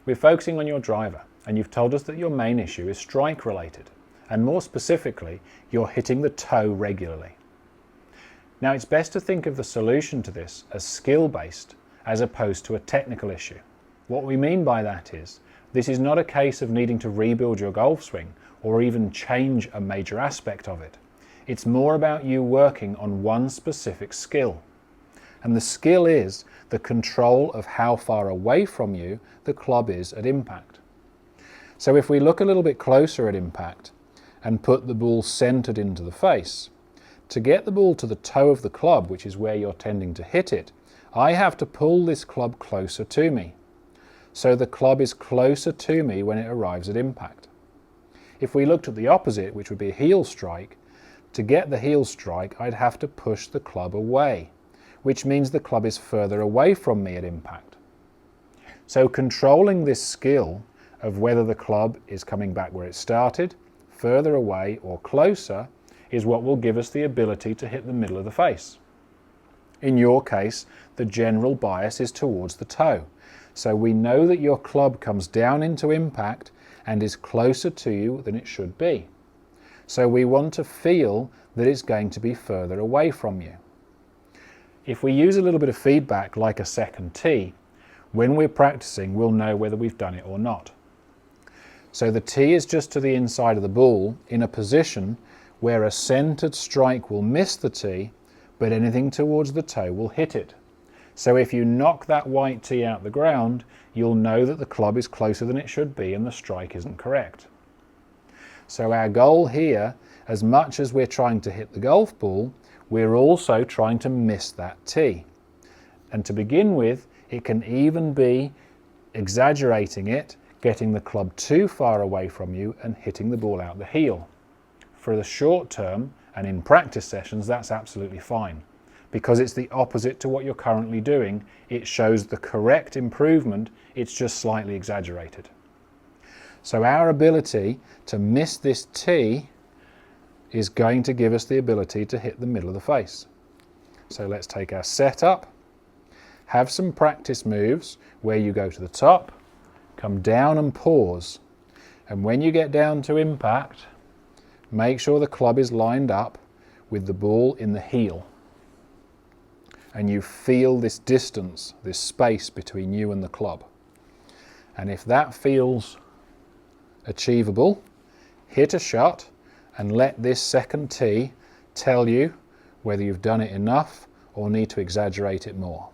We're focusing on your driver, and you've told us that your main issue is strike related, and more specifically, you're hitting the toe regularly. Now it's best to think of the solution to this as skill-based as opposed to a technical issue. What we mean by that is, this is not a case of needing to rebuild your golf swing or even change a major aspect of it. It's more about you working on one specific skill. And the skill is the control of how far away from you the club is at impact. So if we look a little bit closer at impact and put the ball centered into the face, to get the ball to the toe of the club, which is where you're tending to hit it, I have to pull this club closer to me. So the club is closer to me when it arrives at impact. If we looked at the opposite, which would be a heel strike, to get the heel strike, I'd have to push the club away, which means the club is further away from me at impact. So controlling this skill of whether the club is coming back where it started, further away or closer, is what will give us the ability to hit the middle of the face. In your case, the general bias is towards the toe. So we know that your club comes down into impact and is closer to you than it should be. So we want to feel that it's going to be further away from you. If we use a little bit of feedback like a second tee, when we're practicing we'll know whether we've done it or not. So the tee is just to the inside of the ball in a position where a centered strike will miss the tee, but anything towards the toe will hit it. So if you knock that white tee out the ground, you'll know that the club is closer than it should be and the strike isn't correct. So our goal here, as much as we're trying to hit the golf ball, we're also trying to miss that tee. And to begin with, it can even be exaggerating it, getting the club too far away from you and hitting the ball out the heel. For the short term and in practice sessions, that's absolutely fine. Because it's the opposite to what you're currently doing. It shows the correct improvement, it's just slightly exaggerated. So our ability to miss this tee is going to give us the ability to hit the middle of the face. So let's take our setup, have some practice moves where you go to the top, come down and pause. And when you get down to impact, make sure the club is lined up with the ball in the heel. And you feel this distance, this space between you and the club. And if that feels achievable, hit a shot and let this second tee tell you whether you've done it enough or need to exaggerate it more.